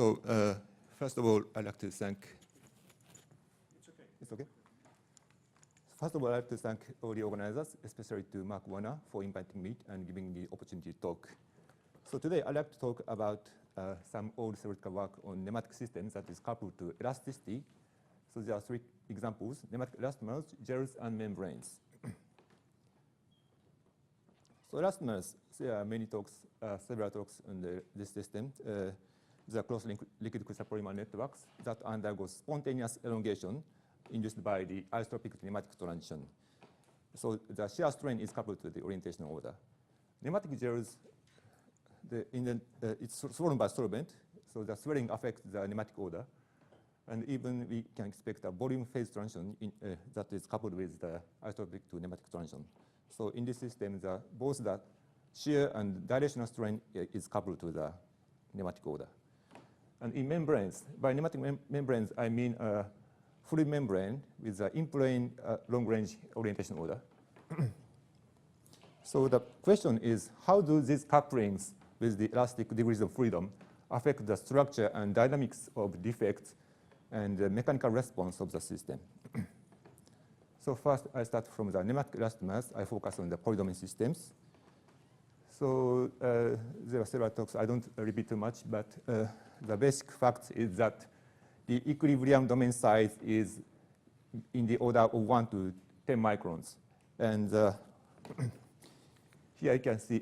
So first of all, I'd like to thank. It's okay. It's okay. First of all, I'd like to thank all the organizers, especially to Mark Warner, for inviting me and giving me the opportunity to talk. So today, I'd like to talk about some old theoretical work on nematic systems that is coupled to elasticity. So there are three examples: nematic elastomers, gels, and membranes. So elastomers, there are many talks, several talks on this system. They are closed liquid crystal polymer networks that undergo spontaneous elongation induced by the isotropic nematic transition. So the shear strain is coupled to the orientation order. Nematic gels, it's swollen by solvent, so the swelling affects the nematic order. And even we can expect a volume phase transition that is coupled with the isotropic to nematic transition. So in this system, both the shear and directional strain is coupled to the nematic order. And in membranes, by nematic membranes, I mean a fluid membrane with an in-plane long-range orientation order. So the question is, how do these couplings with the elastic degrees of freedom affect the structure and dynamics of defects and the mechanical response of the system? So first, I start from the nematic elastomers. I focus on the polydomain systems. So there are several talks. I don't repeat too much, but the basic fact is that the equilibrium domain size is in the order of 1 to 10 microns. And here you can see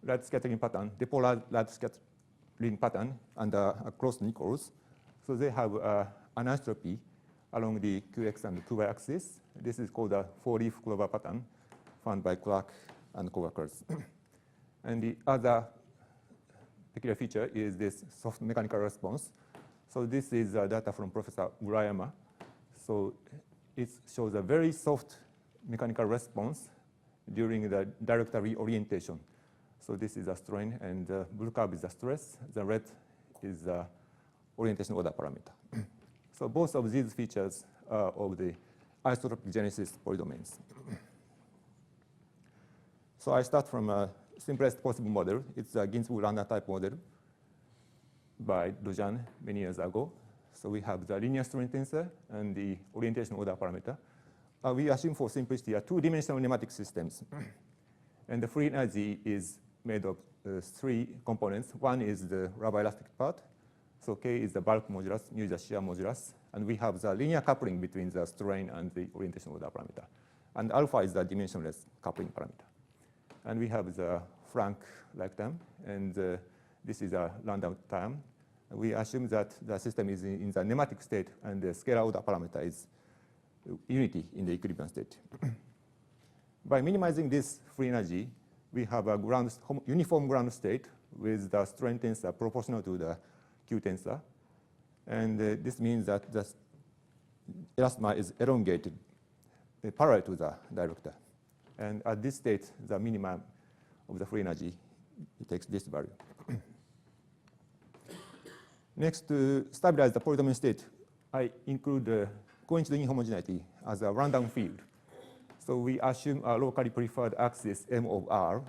light scattering pattern, dipolar light scattering pattern under closed nickels. So they have anisotropy along the QX and QY axis. This is called a four-leaf clover pattern found by Clark and co-workers. And the other peculiar feature is this soft mechanical response. So this is data from Professor Urayama. So it shows a very soft mechanical response during the director reorientation. So this is a strain, and the blue curve is the stress. The red is the orientation order parameter. So both of these features are of the isotropic genesis polydomains. So I start from a simplest possible model. It's a Ginzburg-Lambda type model by Lujan many years ago. So we have the linear strain tensor and the orientation order parameter. We assume for simplicity two-dimensional nematic systems. And the free energy is made of three components. One is the rubber elastic part. So K is the bulk modulus, mu is the shear modulus. And we have the linear coupling between the strain and the orientation order parameter. And alpha is the dimensionless coupling parameter. And we have the Frank-like term. And this is a Landau term. We assume that the system is in the nematic state, and the scalar order parameter is unity in the equilibrium state. By minimizing this free energy, we have a uniform ground state with the strain tensor proportional to the Q tensor. And this means that the elastomer is elongated parallel to the director. And at this state, the minimum of the free energy, it takes this value. Next, to stabilize the polydomain state, I include coincident inhomogeneity as a random field. So we assume a locally preferred axis M of R.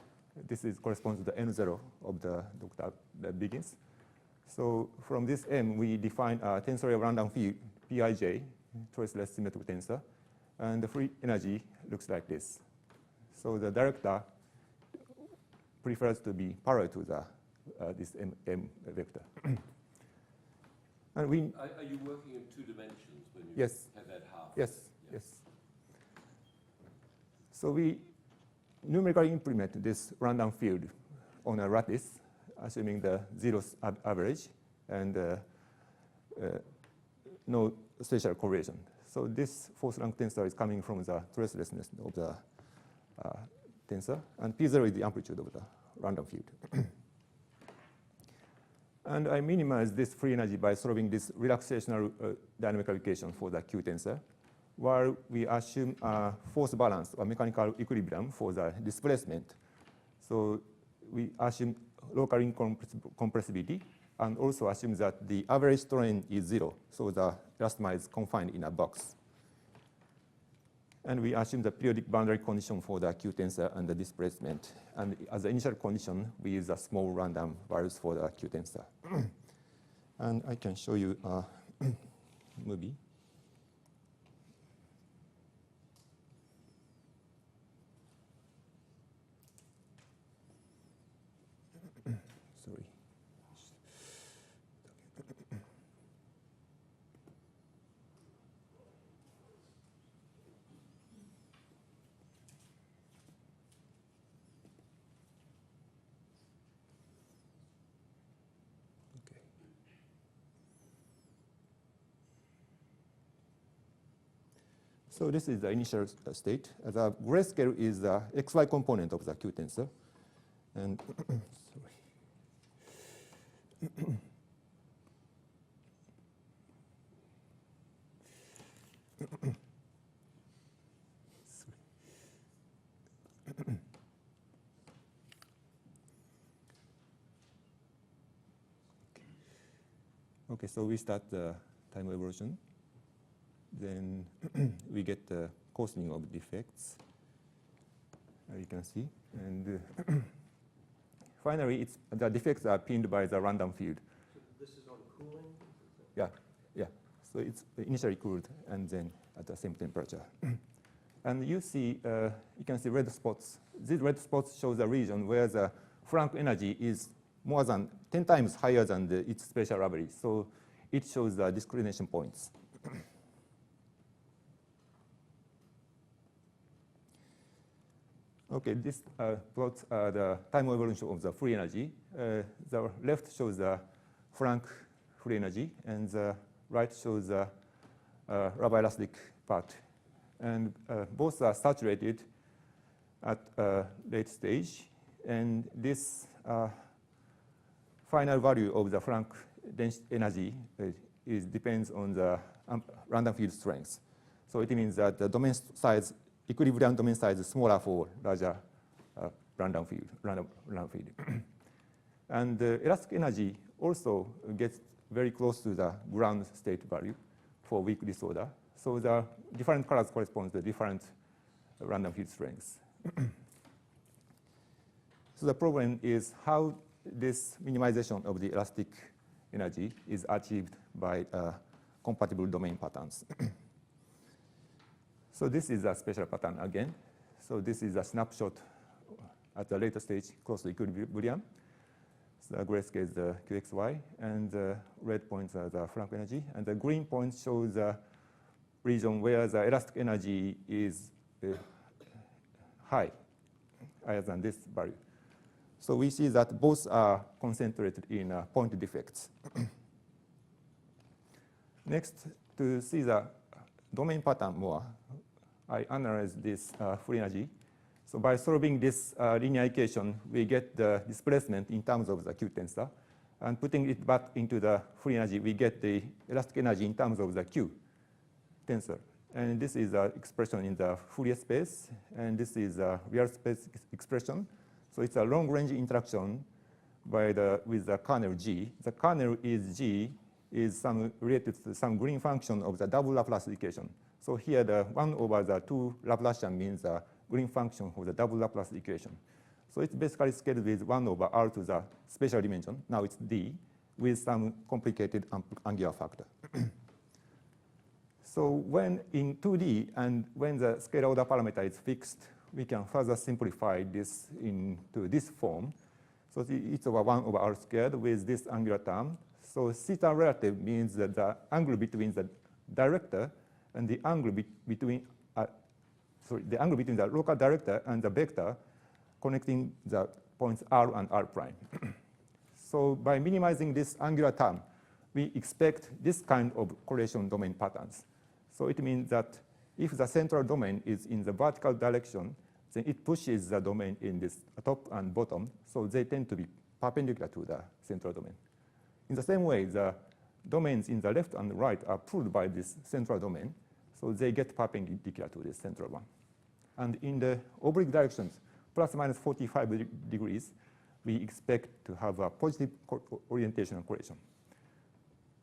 This corresponds to the N0 of the Dr. Biggins. So from this M, we define a tensorial random field, Pij, traceless symmetric tensor. And the free energy looks like this. So the director prefers to be parallel to this M vector. And we are you working in 2 dimensions when you yes. have that half? Yes, yes. So we numerically implement this random field on a lattice, assuming the zero average and no spatial correlation. So this force rank tensor is coming from the tracelessness of the tensor, and P0 is the amplitude of the random field. And I minimize this free energy by solving this relaxational dynamical equation for the Q tensor, where we assume a force balance or mechanical equilibrium for the displacement. So we assume local incompressibility, and also assume that the average strain is 0, so the elastomer is confined in a box. And we assume the periodic boundary condition for the Q tensor and the displacement. And as the initial condition, we use a small random values for the Q tensor. And I can show you a movie. Sorry. So this is the initial state. The grayscale is the xy component of the Q tensor. And sorry. Okay, so we start the time evolution. Then we get the coarsening of defects, as you can see. And finally, the defects are pinned by the random field. So this is on cooling? Yeah, yeah. So it's initially cooled and then at the same temperature. And you see, you can see red spots. These red spots show the region where the Frank energy is more than 10 times higher than its spatial average. So it shows the discrimination points. Okay, this plots the time evolution of the free energy. The left shows the Frank free energy, and the right shows the rubber elastic part. And both are saturated at a late stage. And this final value of the Frank energy depends on the random field strength. So it means that the domain size, equilibrium domain size is smaller for larger random field. And the elastic energy also gets very close to the ground state value for weak disorder. So the different colors correspond to different random field strengths. So the problem is how this minimization of the elastic energy is achieved by compatible domain patterns. So this is a special pattern again. So this is a snapshot at the later stage close to equilibrium. So the gray scale is the QXY, and the red points are the Frank energy, and the green points show the region where the elastic energy is higher than this value. So we see that both are concentrated in point defects. Next, to see the domain pattern more, I analyze this free energy. So by solving this linear equation, we get the displacement in terms of the Q tensor. And putting it back into the free energy, we get the elastic energy in terms of the Q tensor. And this is an expression in the Fourier space, and this is a real space expression. So it's a long-range interaction with the kernel G. The kernel is G is related to some green function of the double Laplace equation. So here the 1 over the 2 Laplacian means the green function for the double Laplace equation. So it's basically scaled with 1 over R to the spatial dimension. Now it's D with some complicated angular factor. So when in 2D and when the scalar order parameter is fixed, we can further simplify this into this form. So it's over 1 over R squared with this angular term. So theta relative means that the angle between the director and the angle between the local director and the vector connecting the points R and R prime. So by minimizing this angular term, we expect this kind of correlation domain patterns. So it means that if the central domain is in the vertical direction, then it pushes the domain in this top and bottom, so they tend to be perpendicular to the central domain. In the same way, the domains in the left and right are pulled by this central domain, so they get perpendicular to this central one. And in the oblique directions, plus minus 45 degrees, we expect to have a positive orientation and correlation.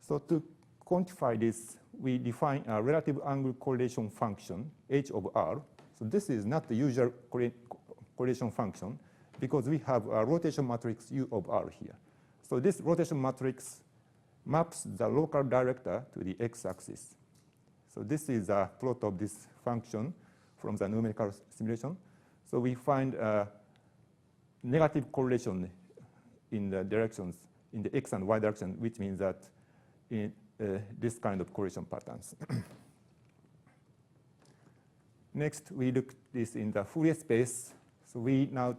So to quantify this, we define a relative angle correlation function, h of r. So this is not the usual correlation function because we have a rotation matrix u of r here. So this rotation matrix maps the local director to the x-axis. So this is a plot of this function from the numerical simulation. So we find a negative correlation in the directions, in the x and y direction, which means that in this kind of correlation patterns. Next, we look this in the Fourier space. So we now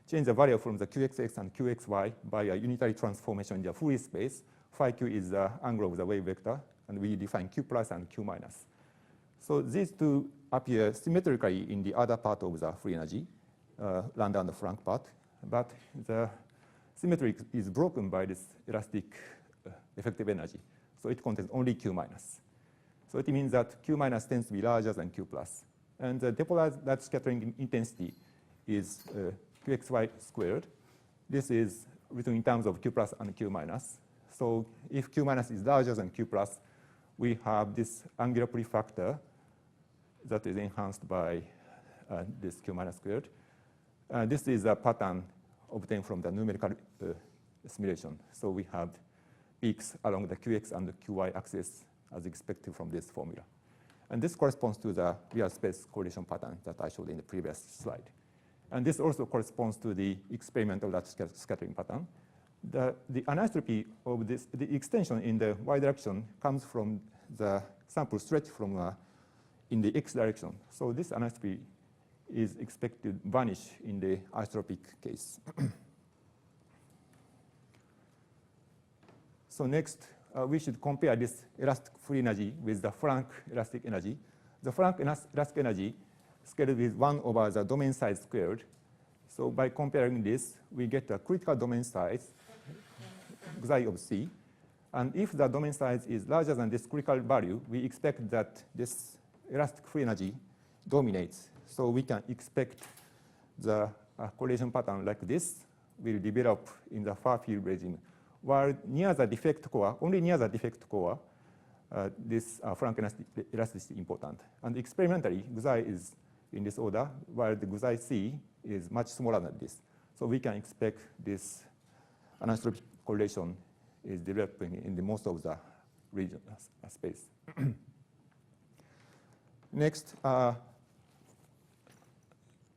change the value from the qxx and qxy by a unitary transformation in the Fourier space. Phi q is the angle of the wave vector, and we define q plus and q minus. So these two appear symmetrically in the other part of the free energy, lambda and the Frank part, but the symmetry is broken by this elastic effective energy. So it contains only q minus. So it means that q minus tends to be larger than q plus. And the dipolarized scattering intensity is qxy squared. This is written in terms of q plus and q minus. So if q minus is larger than q plus, we have this angular prefactor that is enhanced by this q minus squared. This is a pattern obtained from the numerical simulation. So we have peaks along the qx and the qy axis as expected from this formula. And this corresponds to the real space correlation pattern that I showed in the previous slide. And this also corresponds to the experimental scattering pattern. The anisotropy of this, the extension in the y direction comes from the sample stretch from in the x direction. So this anisotropy is expected to vanish in the isotropic case. So next, we should compare this elastic free energy with the Frank elastic energy. The Frank elastic energy scaled with 1 over the domain size squared. So by comparing this, we get a critical domain size, xi of c. And if the domain size is larger than this critical value, we expect that this elastic free energy dominates. So we can expect the correlation pattern like this will develop in the far field regime. While near the defect core, only near the defect core, this Frank elasticity is important. And experimentally, xi is in this order, while the xi c is much smaller than this. So we can expect this anisotropic correlation is developing in the most of the region space. Next,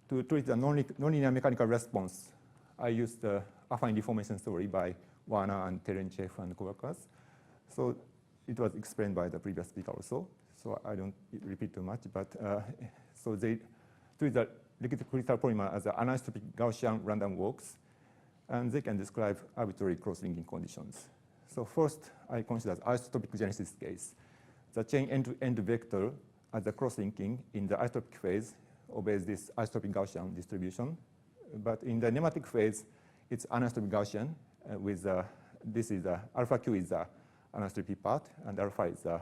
to treat the nonlinear mechanical response, I used the affine deformation theory by Warner and Terenchev and coworkers. So it was explained by the previous speaker also. So I don't repeat too much, but so they treat the liquid crystal polymer as an anisotropic Gaussian random walks, and they can describe arbitrary cross-linking conditions. So first, I consider isotropic genesis case. The chain end-to-end vector as a cross-linking in the isotropic phase obeys this isotropic Gaussian distribution. But in the nematic phase, it's anisotropic Gaussian with this is alpha q is the anisotropy part, and alpha is the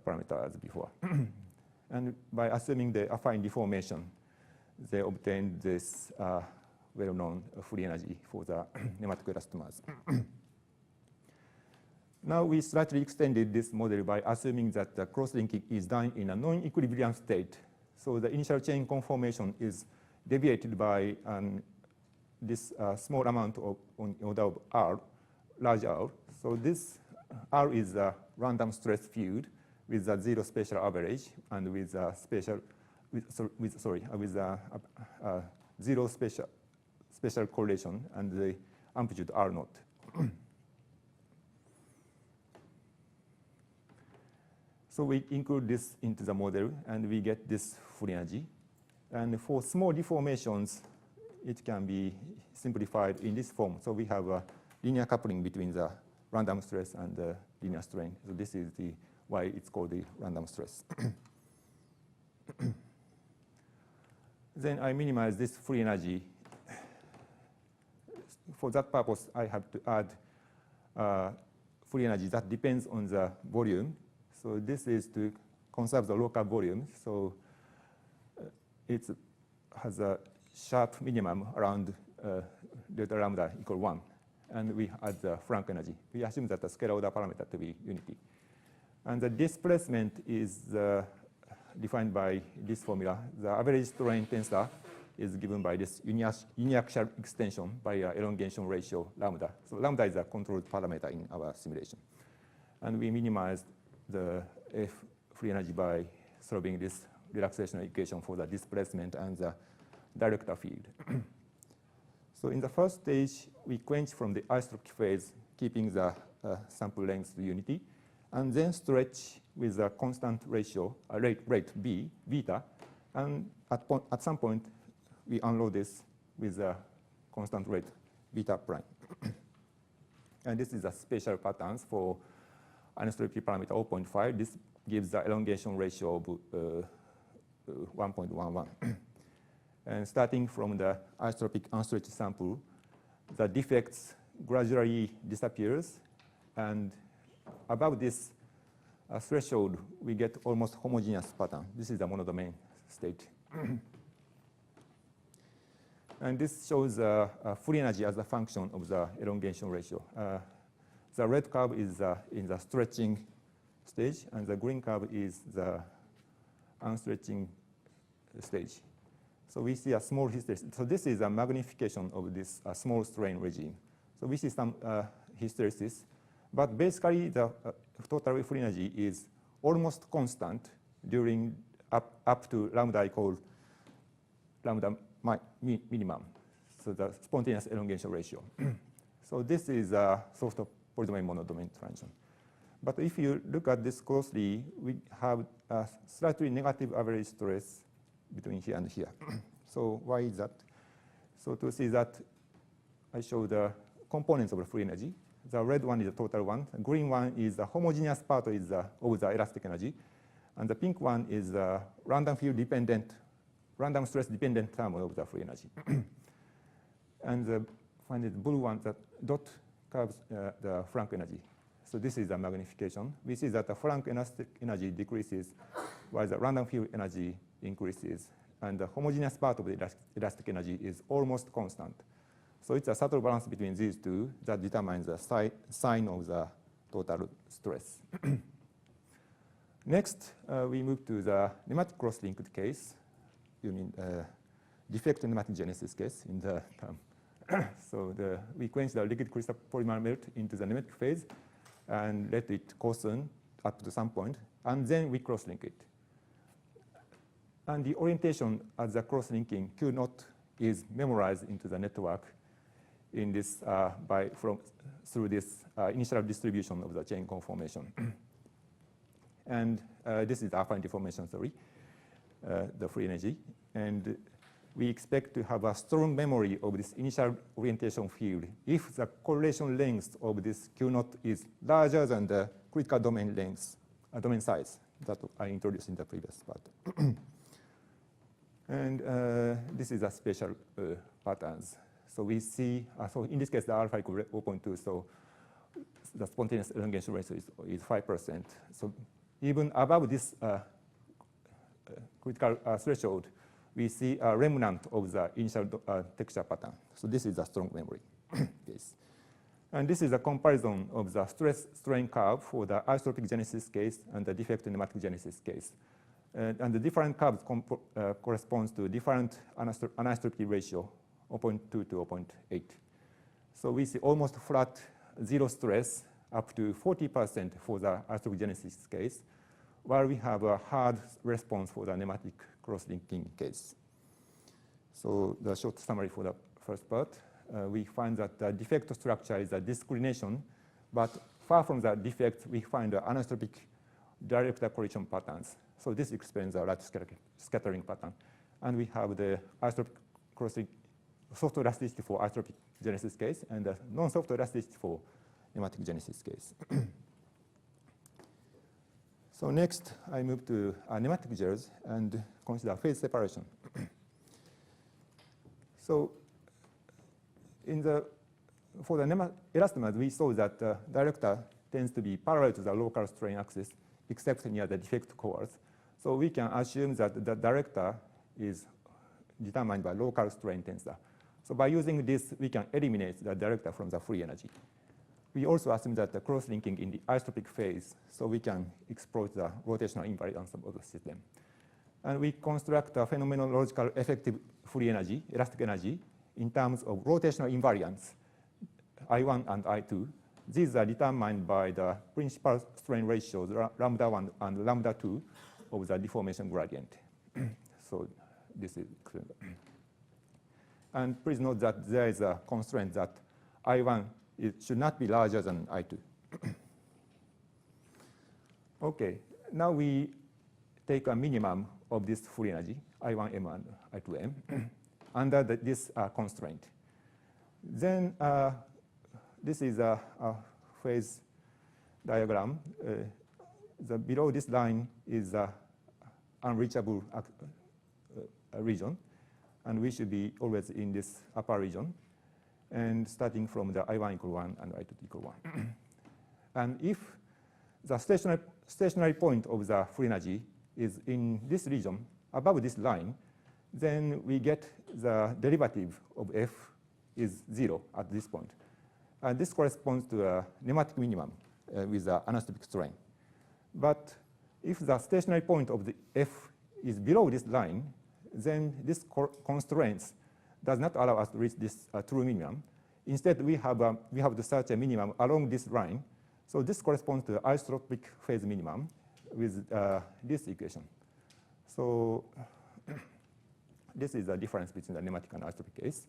parameter as before. And by assuming the affine deformation, they obtained this well-known free energy for the nematic elastomers. Now we slightly extended this model by assuming that the cross-linking is done in a non-equilibrium state. So the initial chain conformation is deviated by this small amount of on order of R, large R. So this R is a random stress field with a zero spatial average and with a spatial, with zero spatial correlation and the amplitude R naught. So we include this into the model, and we get this free energy. And for small deformations, it can be simplified in this form. So we have a linear coupling between the random stress and the linear strain. So this is the why it's called the random stress. Then I minimize this free energy. For that purpose, I have to add free energy that depends on the volume. So this is to conserve the local volume. So it has a sharp minimum around delta lambda equal 1. and we add the Frank energy. We assume that the scalar order parameter to be unity. And the displacement is defined by this formula. The average strain tensor is given by this uniaxial extension by elongation ratio lambda. So lambda is a controlled parameter in our simulation. And we minimize the F free energy by solving this relaxation equation for the displacement and the director field. So in the first stage, we quench from the isotropic phase, keeping the sample length unity, and then stretch with a constant ratio, rate B, beta, and at some point, we unload this with a constant rate, beta prime. And this is a special patterns for anisotropy parameter 0.5. This gives the elongation ratio of 1.11. And starting from the isotropic unstretched sample, the defects gradually disappears, and above this threshold, we get almost homogeneous pattern. This is the monodomain state. And this shows free energy as a function of the elongation ratio. The red curve is in the stretching stage, and the green curve is the unstretching stage. So we see a small hysteresis. So this is a magnification of this small strain regime. So we see some hysteresis, but basically the total free energy is almost constant during up to lambda equal lambda minimum, so the spontaneous elongation ratio. So this is a sort of polydomain monodomain transition. But if you look at this closely, we have a slightly negative average stress between here and here. So why is that? So to see that, I show the components of the free energy. The red one is the total one. The green one is the homogeneous part of the elastic energy. And the pink one is the random field dependent, random stress dependent term of the free energy. And the finally the blue one, that dot curves the Frank energy. So this is a magnification. We see that the Frank elastic energy decreases while the random field energy increases. And the homogeneous part of the elastic energy is almost constant. So it's a subtle balance between these two that determines the sign of the total stress. Next, we move to the nematic cross-linked case. You mean defect nematic genesis case in the term. So we quench the liquid crystal polymer melt into the nematic phase and let it coarsen up to some point, and then we cross-link it. And the orientation as the cross-linking Q0 is memorized into the network in this through this initial distribution of the chain conformation. And this is the affine deformation theory, the free energy. And we expect to have a strong memory of this initial orientation field if the correlation length of this Q0 is larger than the critical domain length, domain size that I introduced in the previous part. And this is a special patterns. So we see, so in this case, the alpha equal 0.2, so the spontaneous elongation ratio is 5%. So even above this critical threshold, we see a remnant of the initial texture pattern. So this is a strong memory case. And this is a comparison of the stress strain curve for the isotropic genesis case and the defect nematic genesis case. And the different curves corresponds to different anisotropy ratio, 0.2 to 0.8. So we see almost flat zero stress up to 40% for the isotropic genesis case, while we have a hard response for the nematic cross-linking case. So the short summary for the first part, we find that the defect structure is a disclination, but far from the defect, we find the anisotropic director correlation patterns. So this explains the light scattering pattern. And we have the isotropic crossing, soft elasticity for isotropic genesis case and the non-soft elasticity for nematic genesis case. So next, I move to nematic gels and consider phase separation. So for the elastomers, we saw that the director tends to be parallel to the local strain axis, except near the defect cores. So we can assume that the director is determined by local strain tensor. So by using this, we can eliminate the director from the free energy. We also assume that the cross-linking in the isotropic phase, so we can exploit the rotational invariance of the system. And we construct a phenomenological effective free energy, elastic energy, in terms of rotational invariance, I1 and I2. These are determined by the principal strain ratios, lambda 1 and lambda 2 of the deformation gradient. So this is clear. And please note that there is a constraint that I1 should not be larger than I2. Okay, now we take a minimum of this free energy, I1m and I2m, under this constraint. Then this is a phase diagram. Below this line is an unreachable region, and we should be always in this upper region, and starting from the I1 equal 1 and I2 equal 1. And if the stationary point of the free energy is in this region, above this line, then we get the derivative of f is 0 at this point. And this corresponds to a nematic minimum with an anisotropic strain. But if the stationary point of the f is below this line, then this constraint does not allow us to reach this true minimum. Instead, we have to search a minimum along this line. So this corresponds to the isotropic phase minimum with this equation. So this is the difference between the nematic and isotropic case.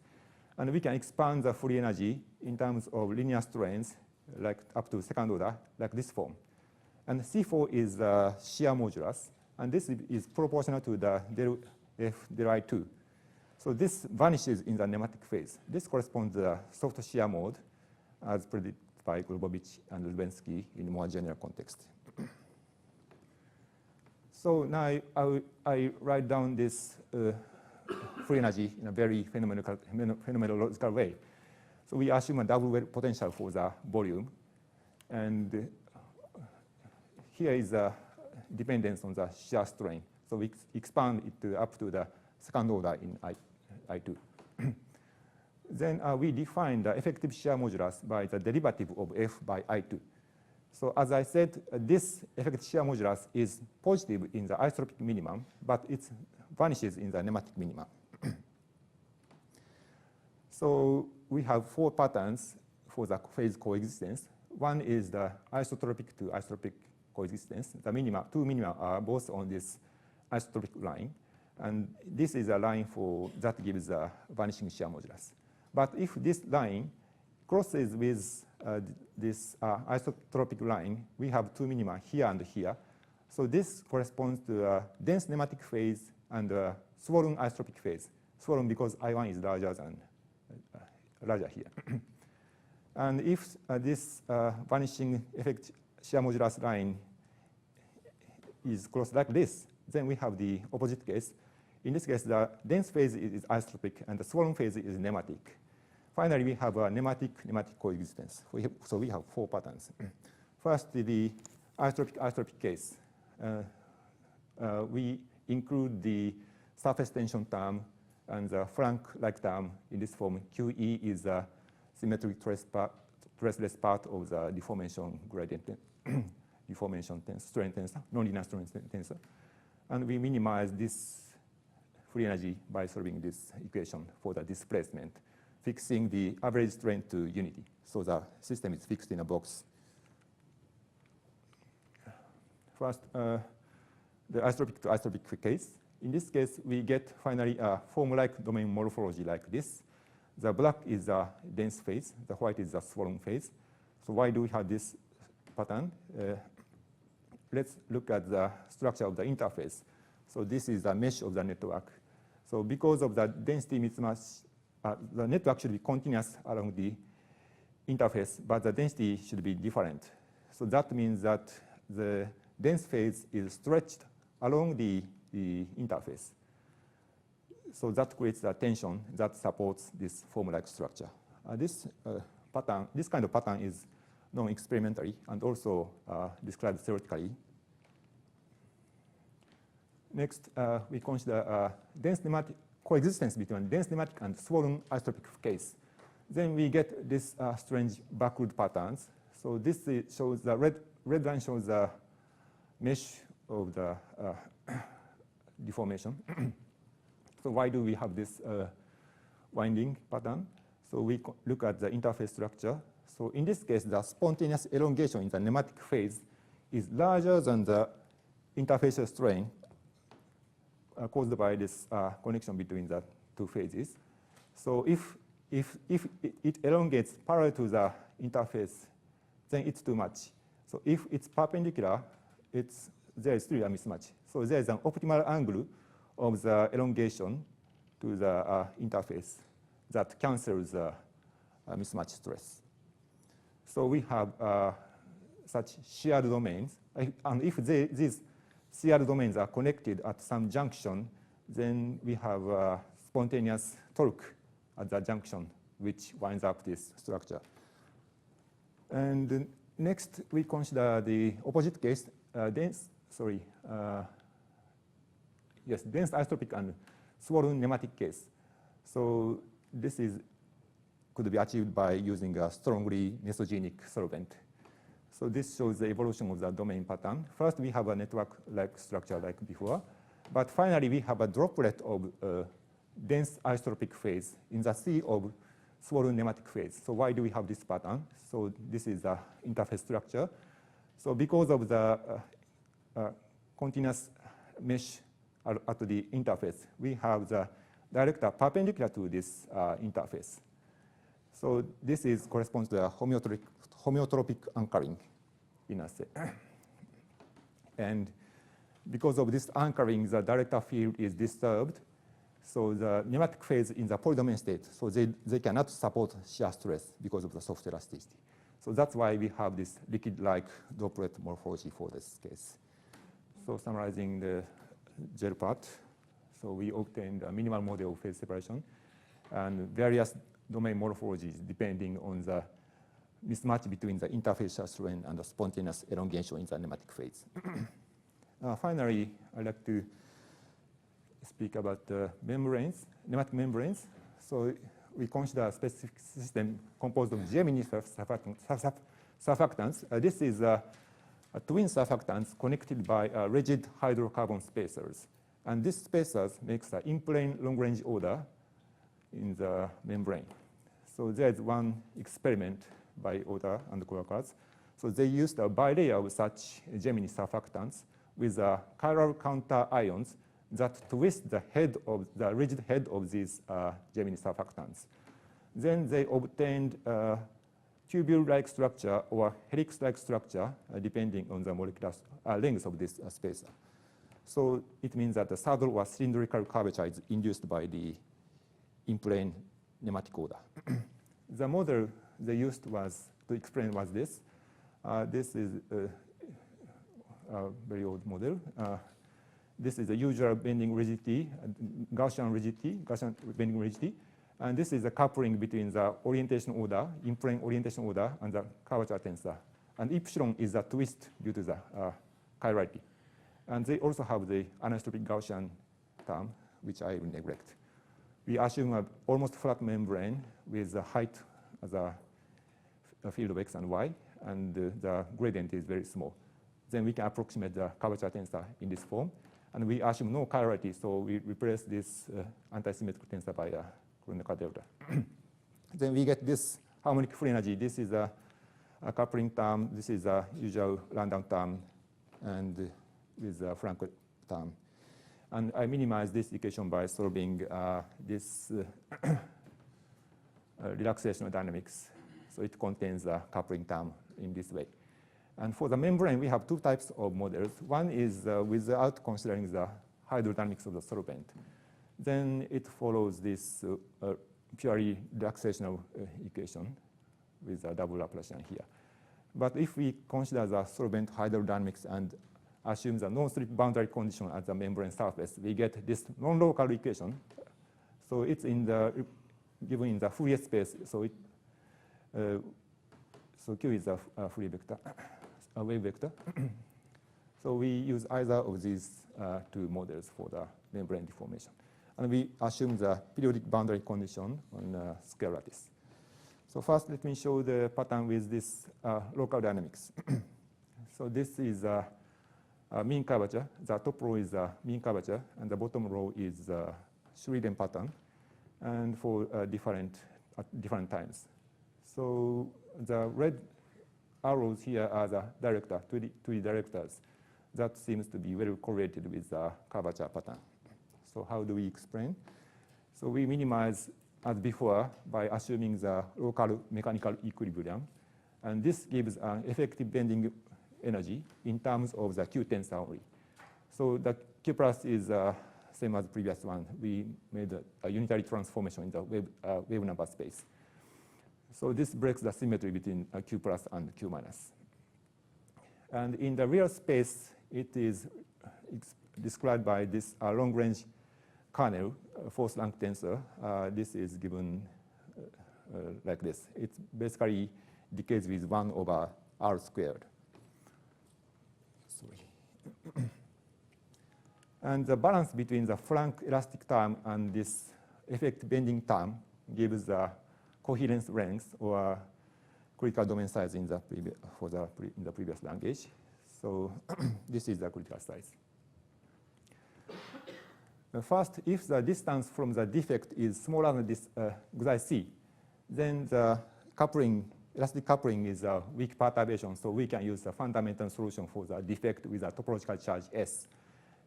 And we can expand the free energy in terms of linear strains, like up to second order, like this form. And C4 is the shear modulus, and this is proportional to the del F del I2. So this vanishes in the nematic phase. This corresponds to the soft shear mode, as predicted by Grubovich and Lubensky in more general context. So now I write down this free energy in a very phenomenological way. So we assume a double well potential for the volume. And here is a dependence on the shear strain. So we expand it up to the second order in I2. Then we define the effective shear modulus by the derivative of f by I2. So as I said, this effective shear modulus is positive in the isotropic minimum, but it vanishes in the nematic minimum. So we have 4 patterns for the phase coexistence. One is the isotropic to isotropic coexistence. The minima, 2 minima are both on this isotropic line. And this is a line that gives a vanishing shear modulus. But if this line crosses with this isotropic line, we have 2 minima here and here. So this corresponds to a dense nematic phase and a swollen isotropic phase. Swollen because I1 is larger here. And if this vanishing effect shear modulus line is crossed like this, then we have the opposite case. In this case, the dense phase is isotropic and the swollen phase is nematic. Finally, we have a nematic coexistence. So we have 4 patterns. First, the isotropic case. We include the surface tension term and the Frank-like term in this form. QE is a symmetric traceless part of the deformation gradient, deformation strain tensor, nonlinear strain tensor. And we minimize this free energy by solving this equation for the displacement, fixing the average strain to unity. So the system is fixed in a box. First, the isotropic to isotropic case. In this case, we get finally a form-like domain morphology like this. The black is the dense phase. The white is the swollen phase. So why do we have this pattern? Let's look at the structure of the interface. So this is the mesh of the network. So because of the density mismatch, the network should be continuous along the interface, but the density should be different. So that means that the dense phase is stretched along the interface. So that creates a tension that supports this form-like structure. This kind of pattern is known experimentally and also described theoretically. Next, we consider a dense nematic coexistence between dense nematic and swollen isotropic case. Then we get this strange backward patterns. So this shows the red line shows the mesh of the deformation. So why do we have this winding pattern? So we look at the interface structure. So in this case, the spontaneous elongation in the nematic phase is larger than the interfacial strain caused by this connection between the two phases. So if it elongates parallel to the interface, then it's too much. So if it's perpendicular, there is still a mismatch. So there is an optimal angle of the elongation to the interface that cancels the mismatch stress. So we have such shared domains. And if these shared domains are connected at some junction, then we have spontaneous torque at the junction, which winds up this structure. And next, we consider the opposite case, dense isotropic and swollen nematic case. So this could be achieved by using a strongly mesogenic solvent. So this shows the evolution of the domain pattern. First, we have a network-like structure like before. But finally, we have a droplet of dense isotropic phase in the sea of swollen nematic phase. So why do we have this pattern? So this is the interface structure. So because of the continuous mesh at the interface, we have the director perpendicular to this interface. So this corresponds to a homeotropic anchoring in a set. And because of this anchoring, the director field is disturbed. So the nematic phase in the polydomain state, so they cannot support shear stress because of the soft elasticity. So that's why we have this liquid-like droplet morphology for this case. So summarizing the gel part, so we obtained a minimal model of phase separation and various domain morphologies depending on the mismatch between the interfacial strain and the spontaneous elongation in the nematic phase. Finally, I'd like to speak about the membranes, nematic membranes. So we consider a specific system composed of Gemini surfactants. This is a twin surfactants connected by rigid hydrocarbon spacers. And this spacers makes an in-plane long-range order in the membrane. So there's one experiment by Oda and Kurakaz. So they used a bilayer of such Gemini surfactants with chiral counter ions that twist the rigid head of these Gemini surfactants. Then they obtained a tubule-like structure or helix-like structure depending on the molecular length of this spacer. So it means that the saddle or cylindrical curvature is induced by the in-plane nematic order. The model they used to explain was this. This is a very old model. This is the usual bending rigidity, Gaussian bending rigidity. And this is the coupling between the orientation order, in-plane orientation order, and the curvature tensor. And epsilon is the twist due to the chirality. And they also have the anisotropic Gaussian term, which I will neglect. We assume an almost flat membrane with the height as a field of x and y, and the gradient is very small. Then we can approximate the curvature tensor in this form. And we assume no chirality, so we replace this antisymmetric tensor by a Kronecker delta. Then we get this harmonic free energy. This is a coupling term. This is a usual random term, and with a Frank term. And I minimize this equation by solving this relaxational dynamics. So it contains a coupling term in this way. And for the membrane, we have two types of models. One is without considering the hydrodynamics of the solvent. Then it follows this purely relaxational equation with a double Laplacian here. But if we consider the solvent hydrodynamics and assume the non-slip boundary condition at the membrane surface, we get this non-local equation. So it's given in the Fourier space. So Q is a Fourier vector, a wave vector. So we use either of these two models for the membrane deformation. And we assume the periodic boundary condition on scale lattice. So first, let me show the pattern with this local dynamics. So this is a mean curvature. The top row is a mean curvature, and the bottom row is a Schrieden pattern, and for at different times. So the red arrows here are the director, 2D directors. That seems to be very correlated with the curvature pattern. So how do we explain? So we minimize as before by assuming the local mechanical equilibrium. And this gives an effective bending energy in terms of the Q tensor only. So the Q plus is same as the previous one. We made a unitary transformation in the wave number space. So this breaks the symmetry between Q plus and Q minus. And in the real space, it is described by this long-range kernel, force rank tensor. This is given like this. It basically decays with 1 over R squared. Sorry. And the balance between the Frank elastic term and this effect bending term gives the coherence length or critical domain size in the previous language. So this is the critical size. First, if the distance from the defect is smaller than this xi c, then the elastic coupling is a weak perturbation. So we can use a fundamental solution for the defect with a topological charge S.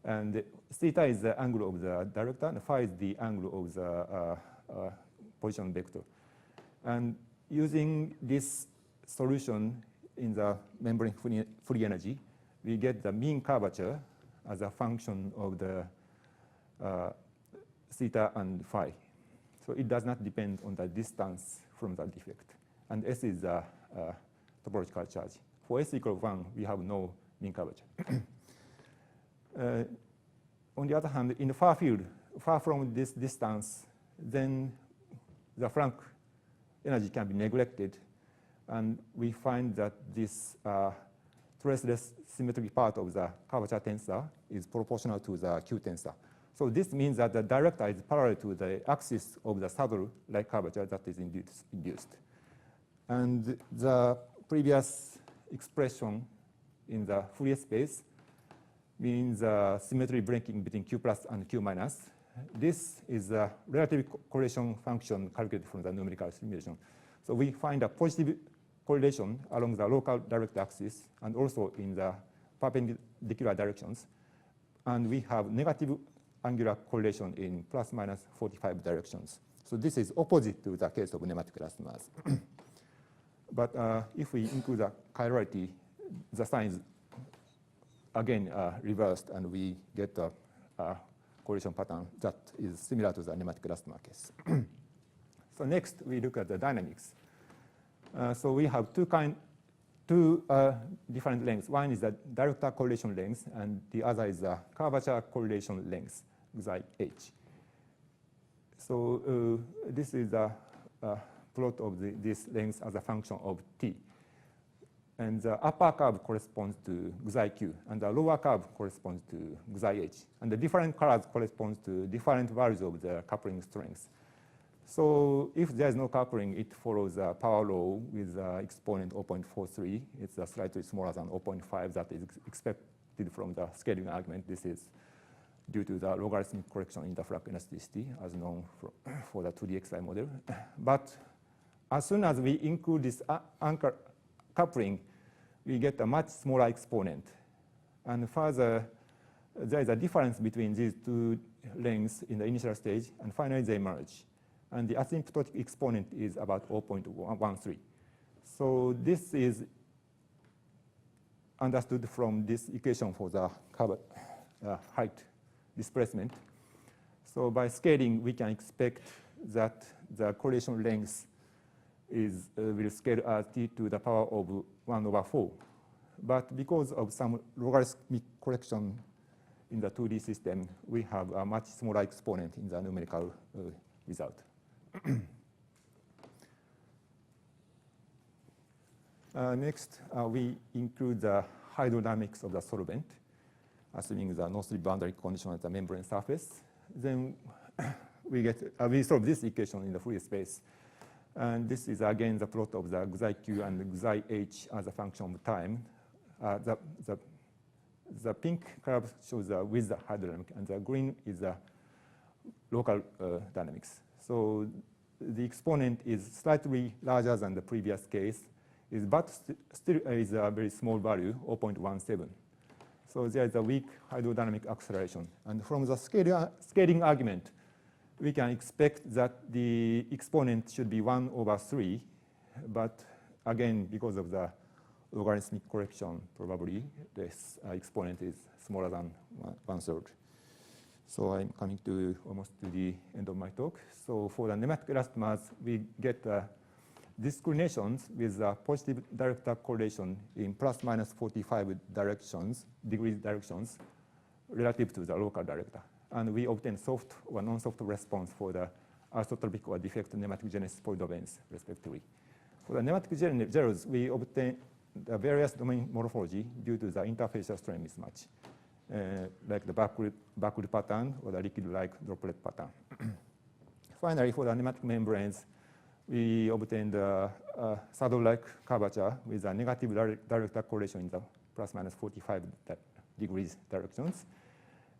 And theta is the angle of the director, and phi is the angle of the position vector. And using this solution in the membrane free energy, we get the mean curvature as a function of the theta and phi. So it does not depend on the distance from the defect. And S is a topological charge. For S equal 1, we have no mean curvature. On the other hand, in the far field, far from this distance, then the Frank energy can be neglected. And we find that this traceless symmetry part of the curvature tensor is proportional to the Q tensor. So this means that the director is parallel to the axis of the saddle-like curvature that is induced. And the previous expression in the Fourier space means symmetry breaking between Q plus and Q minus. This is a relative correlation function calculated from the numerical simulation. So we find a positive correlation along the local direct axis and also in the perpendicular directions. And we have negative angular correlation in plus minus 45 directions. So this is opposite to the case of nematic elastomers. But if we include the chirality, the sign is again reversed, and we get a correlation pattern that is similar to the nematic elastomer case. So next, we look at the dynamics. So we have two different lengths. One is the director correlation length, and the other is the curvature correlation length, xi h. So this is a plot of this length as a function of t. And the upper curve corresponds to xi q, and the lower curve corresponds to xi h. And the different colors correspond to different values of the coupling strength. So if there is no coupling, it follows a power law with exponent 0.43. It's slightly smaller than 0.5 that is expected from the scaling argument. This is due to the logarithmic correction in the Frank elasticity, as known for the 2D model. But as soon as we include this anchor coupling, we get a much smaller exponent. And further, there is a difference between these two lengths in the initial stage, and finally they merge. And the asymptotic exponent is about 0.13. So this is understood from this equation for the height displacement. So by scaling, we can expect that the correlation length will scale as t to the power of 1 over 4. But because of some logarithmic correction in the 2D system, we have a much smaller exponent in the numerical result. Next, we include the hydrodynamics of the solvent, assuming the no-slip boundary condition at the membrane surface. Then we solve this equation in the Fourier space. And this is again the plot of the xi q and xi h as a function of time. The pink curve shows the with the hydrodynamic, and the green is the local dynamics. So the exponent is slightly larger than the previous case, but still is a very small value, 0.17. So there is a weak hydrodynamic acceleration. And from the scaling argument, we can expect that the exponent should be 1/3, but again, because of the logarithmic correction, probably this exponent is smaller than 1/3. So I'm coming to almost to the end of my talk. So for the nematic elastomers, we get discriminations with a positive director correlation in plus minus 45 degrees directions relative to the local director. And we obtain soft or non-soft response for the isotropic or defect nematic genesis point domains, respectively. For the nematic zeros, we obtain the various domain morphology due to the interfacial strain mismatch, like the backward pattern or the liquid-like droplet pattern. Finally, for the nematic membranes, we obtained a saddle-like curvature with a negative director correlation in the plus minus 45 degrees directions.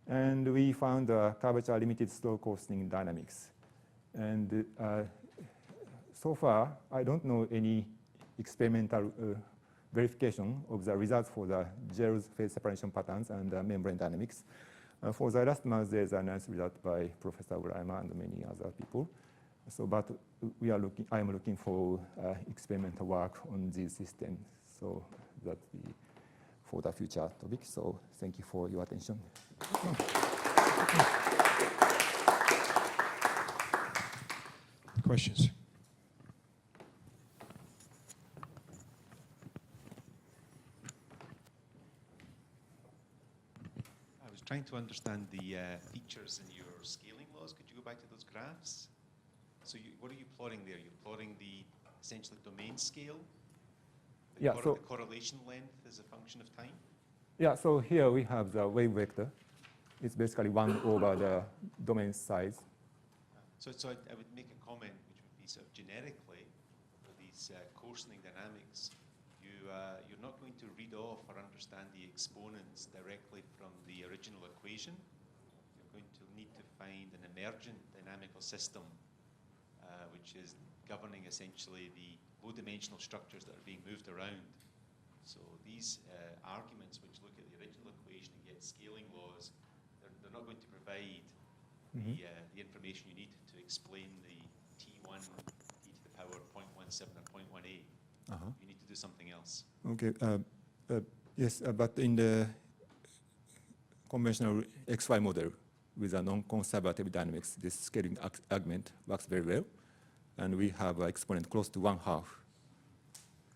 And we found a curvature limited slow coasting dynamics. And so far, I don't know any experimental verification of the results for the gels phase separation patterns and membrane dynamics. For the elastomers, there's a nice result by Professor Urayama and many other people. So, but I am looking for experimental work on these systems. So that's for the future topic. So thank you for your attention. Questions? I was trying to understand the features in your scaling laws. Could you go back to those graphs? So what are you plotting there? You're plotting the essentially domain scale? The correlation length is a function of time? Yeah, so here we have the wave vector. It's basically 1 over the domain size. So I would make a comment which would be sort of generically for these coarsening dynamics, you're not going to read off or understand the exponents directly from the original equation. You're going to need to find an emergent dynamical system which is governing essentially the low-dimensional structures that are being moved around. So these arguments which look at the original equation and get scaling laws, they're not going to provide the information you need to explain the T1 e to the power 0.17 or 0.18. You need to do something else. Okay. Yes, but in the conventional XY model with a non-conservative dynamics, this scaling argument works very well. And we have an exponent close to 1/2.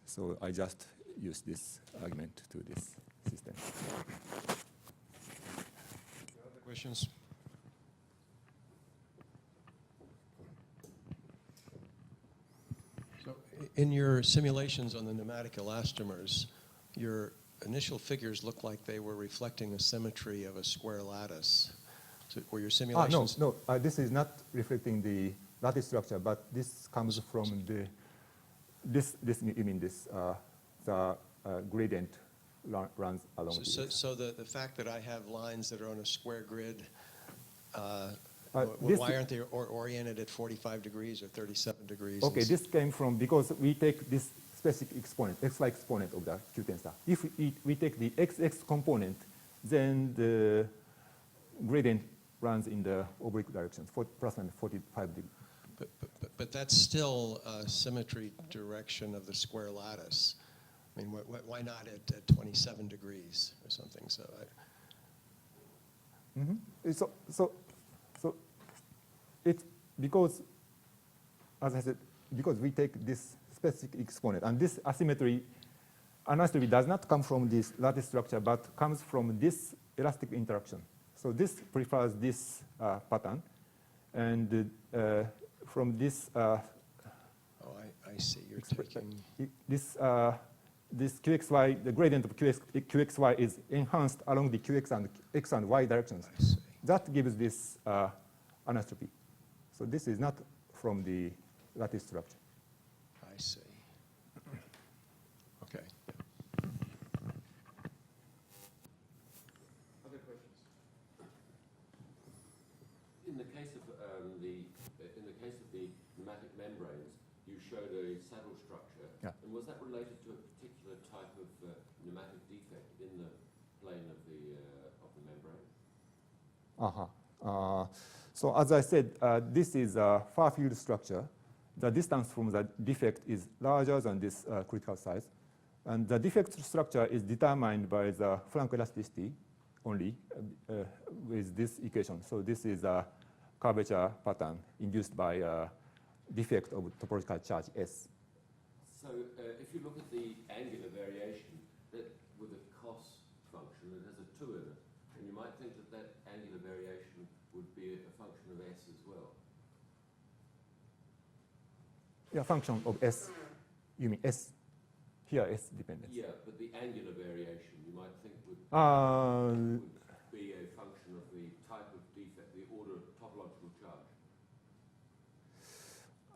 So I just use this argument to this system. Other questions? So in your simulations on the nematic elastomers, your initial figures look like they were reflecting the symmetry of a square lattice. So were your simulations? No, this is not reflecting the lattice structure, but this comes from the the gradient runs along. So the fact that I have lines that are on a square grid, why aren't they oriented at 45 degrees or 37 degrees? Okay, this came from because we take this specific exponent, x-like exponent of the Q tensor. If we take the xx component, then the gradient runs in the oblique direction, plus minus 45 degrees. But that's still a symmetry direction of the square lattice. I mean, why not at 27 degrees or something? So, so it's because, as I said, because we take this specific exponent, and this asymmetry does not come from this lattice structure, but comes from this elastic interaction. So this prefers this pattern, and from this. I see. You're taking this QXY, the gradient of QXY is enhanced along the QX and X and Y directions. I see. That gives this anisotropy. So this is not from the lattice structure. I see. Okay. Other questions? In the case of the pneumatic membranes, you showed a saddle structure. Yeah. And was that related to a particular type of pneumatic defect in the plane of the membrane? So as I said, this is a far field structure. The distance from the defect is larger than this critical size. And the defect structure is determined by the Frank elasticity only with this equation. So this is a curvature pattern induced by a defect of topological charge S. So if you look at the angular variation that with a cos function, it has a 2 in it, and you might think that that angular variation would be a function of S as well. Yeah, function of S. You mean S? Here, S dependence. Yeah, but the angular variation you might think would be a function of the type of defect, the order of topological charge.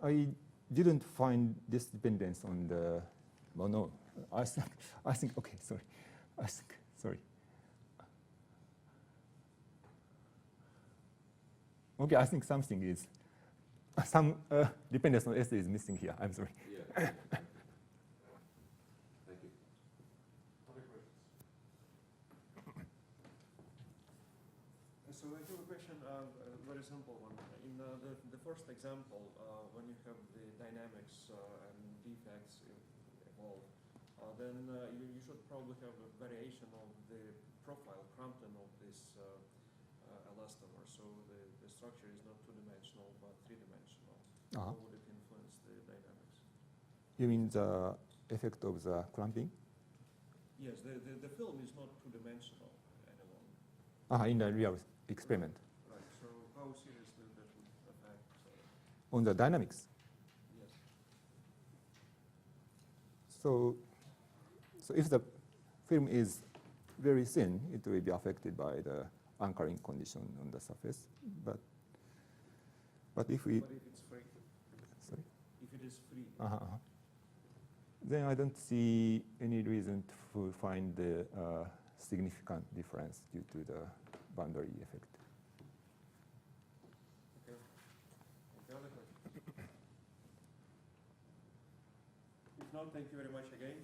I didn't find this dependence on the. Well, no, I think. Okay, sorry. Sorry. Okay, I think something is some dependence on S is missing here. I'm sorry. Yeah. Thank you. Other questions? So I have a question, a very simple one. In the first example, when you have the dynamics and defects evolve, then you should probably have a variation of the profile, Crampton of this elastomer. So the structure is not two-dimensional, but three-dimensional. How would it influence the dynamics? You mean the effect of the clamping? Yes, the film is not two-dimensional any longer. In the real experiment. Right, so how seriously that would affect? On the dynamics. Yes. So if the film is very thin, it will be affected by the anchoring condition on the surface. But if we But if it's free? sorry. If it is free? Then I don't see any reason to find the significant difference due to the boundary effect. Okay. Any other questions? If not, thank you very much again.